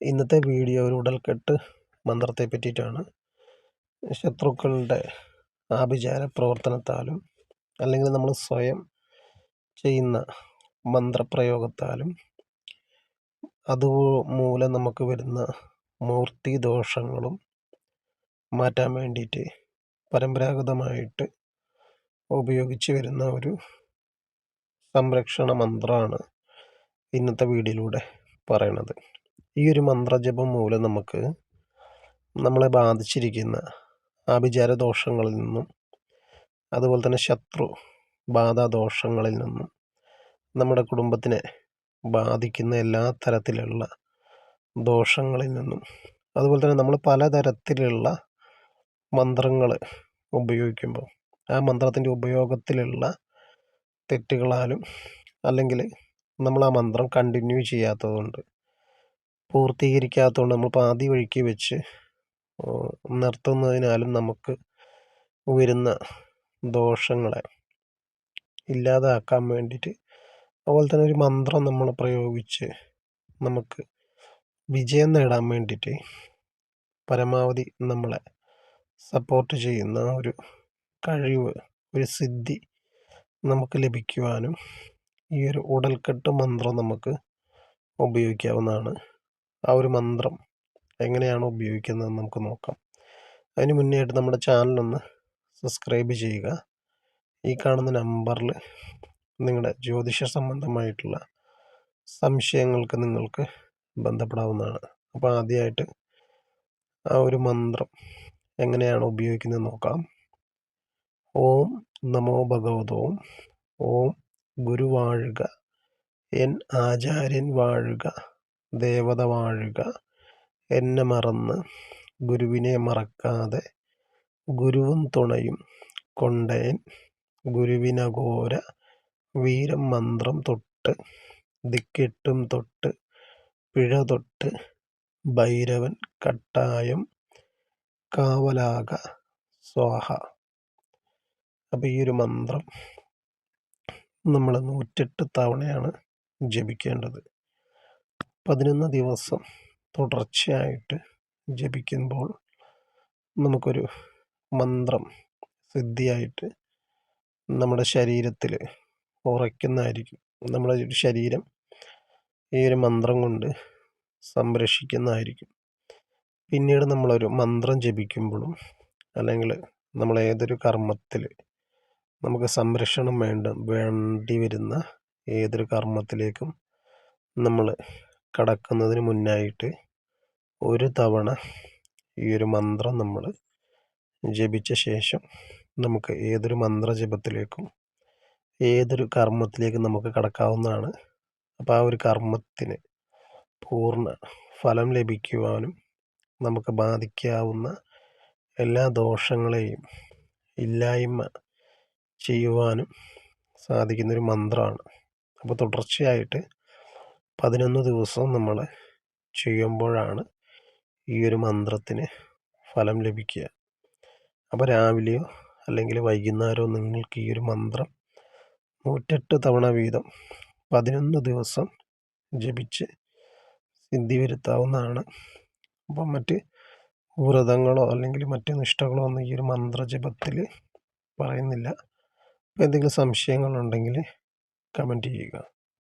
ഇന്നത്തെ വീഡിയോ ഒരു ഉടൽക്കെട്ട് മന്ത്രത്തെ പറ്റിയിട്ടാണ്. ശത്രുക്കളുടെ ആഭിചാര പ്രവർത്തനത്താലും അല്ലെങ്കിൽ നമ്മൾ സ്വയം ചെയ്യുന്ന മന്ത്രപ്രയോഗത്താലും അതുമൂലം നമുക്ക് വരുന്ന മൂർത്തി ദോഷങ്ങളും മാറ്റാൻ വേണ്ടിയിട്ട് പരമ്പരാഗതമായിട്ട് ഉപയോഗിച്ച് വരുന്ന ഒരു സംരക്ഷണ മന്ത്രമാണ് ഇന്നത്തെ വീഡിയോയിലൂടെ പറയണത്. ഈ ഒരു മന്ത്രജപം മൂലം നമുക്ക് നമ്മളെ ബാധിച്ചിരിക്കുന്ന ആഭിചാര ദോഷങ്ങളിൽ നിന്നും അതുപോലെ തന്നെ ശത്രു ബാധാദോഷങ്ങളിൽ നിന്നും നമ്മുടെ കുടുംബത്തിനെ ബാധിക്കുന്ന എല്ലാ തരത്തിലുള്ള ദോഷങ്ങളിൽ നിന്നും അതുപോലെ തന്നെ നമ്മൾ പലതരത്തിലുള്ള മന്ത്രങ്ങൾ ഉപയോഗിക്കുമ്പോൾ ആ മന്ത്രത്തിൻ്റെ ഉപയോഗത്തിലുള്ള തെറ്റുകളാലും അല്ലെങ്കിൽ നമ്മൾ ആ മന്ത്രം കണ്ടിന്യൂ ചെയ്യാത്തതുകൊണ്ട് പൂർത്തീകരിക്കാത്തതുകൊണ്ട് നമ്മൾ പാതി വഴിക്ക് വെച്ച് നിർത്തുന്നതിനാലും നമുക്ക് വരുന്ന ദോഷങ്ങളെ ഇല്ലാതാക്കാൻ വേണ്ടിയിട്ട് അതുപോലെ തന്നെ ഒരു മന്ത്രം നമ്മൾ പ്രയോഗിച്ച് നമുക്ക് വിജയം നേടാൻ വേണ്ടിയിട്ട് പരമാവധി നമ്മളെ സപ്പോർട്ട് ചെയ്യുന്ന ഒരു കഴിവ്, ഒരു സിദ്ധി നമുക്ക് ലഭിക്കുവാനും ഈ ഒരു ഉടൽക്കെട്ട് മന്ത്രം നമുക്ക് ഉപയോഗിക്കാവുന്നതാണ്. ആ ഒരു മന്ത്രം എങ്ങനെയാണ് ഉപയോഗിക്കുന്നതെന്ന് നമുക്ക് നോക്കാം. അതിന് മുന്നേ ആയിട്ട് നമ്മുടെ ചാനലൊന്ന് സബ്സ്ക്രൈബ് ചെയ്യുക. ഈ കാണുന്ന നമ്പറിൽ നിങ്ങളുടെ ജ്യോതിഷ സംബന്ധമായിട്ടുള്ള സംശയങ്ങൾക്ക് നിങ്ങൾക്ക് ബന്ധപ്പെടാവുന്നതാണ്. അപ്പോൾ ആദ്യമായിട്ട് ആ ഒരു മന്ത്രം എങ്ങനെയാണ് ഉപയോഗിക്കുന്നത് നോക്കാം. ഓം നമോ ഭഗവതോം ഓം ഗുരു വാഴുക, എൻ ആചാര്യൻ വാഴുക, ദേവത വാഴുക, എന്നെ മറന്ന് ഗുരുവിനെ മറക്കാതെ ഗുരുവും തുണയും കൊണ്ടേൻ ഗുരുവിനഘോര വീരം മന്ത്രം തൊട്ട് ദിക്കെട്ടും തൊട്ട് പിഴ തൊട്ട് ഭൈരവൻ കട്ടായം കാവലാക സ്വാഹ. അപ്പോൾ ഈ ഒരു മന്ത്രം നമ്മൾ 108 തവണയാണ് ജപിക്കേണ്ടത്. 11 ദിവസം തുടർച്ചയായിട്ട് ജപിക്കുമ്പോൾ നമുക്കൊരു മന്ത്രം സിദ്ധിയായിട്ട് നമ്മുടെ ശരീരത്തിൽ ഉറയ്ക്കുന്നതായിരിക്കും. നമ്മുടെ ഒരു ശരീരം ഈ ഒരു മന്ത്രം കൊണ്ട് സംരക്ഷിക്കുന്നതായിരിക്കും. പിന്നീട് നമ്മളൊരു മന്ത്രം ജപിക്കുമ്പോഴും അല്ലെങ്കിൽ നമ്മൾ ഏതൊരു കർമ്മത്തിൽ നമുക്ക് സംരക്ഷണം വേണ്ടി വരുന്ന ഏതൊരു കർമ്മത്തിലേക്കും നമ്മൾ കടക്കുന്നതിന് മുന്നായിട്ട് ഒരു തവണ ഈ ഒരു മന്ത്രം നമ്മൾ ജപിച്ച ശേഷം നമുക്ക് ഏതൊരു മന്ത്രജപത്തിലേക്കും ഏതൊരു കർമ്മത്തിലേക്കും നമുക്ക് കടക്കാവുന്നതാണ്. അപ്പോൾ ആ ഒരു കർമ്മത്തിന് പൂർണ്ണ ഫലം ലഭിക്കുവാനും നമുക്ക് ബാധിക്കാവുന്ന എല്ലാ ദോഷങ്ങളെയും ഇല്ലായ്മ ചെയ്യുവാനും സാധിക്കുന്നൊരു മന്ത്രമാണ്. അപ്പോൾ തുടർച്ചയായിട്ട് 11 ദിവസം നമ്മൾ ചെയ്യുമ്പോഴാണ് ഈ ഒരു മന്ത്രത്തിന് ഫലം ലഭിക്കുക. അപ്പോൾ രാവിലെയോ അല്ലെങ്കിൽ വൈകുന്നേരമോ നിങ്ങൾക്ക് ഈ ഒരു മന്ത്രം 108 തവണ വീതം 11 ദിവസം ജപിച്ച് സിദ്ധി വരുത്താവുന്നതാണ്. അപ്പം മറ്റ് വ്രതങ്ങളോ അല്ലെങ്കിൽ മറ്റ് നിഷ്ഠകളോ ഒന്നും ഈ ഒരു മന്ത്രജപത്തിൽ പറയുന്നില്ല. അപ്പോൾ എന്തെങ്കിലും സംശയങ്ങളുണ്ടെങ്കിൽ കമൻറ്റ് ചെയ്യുക.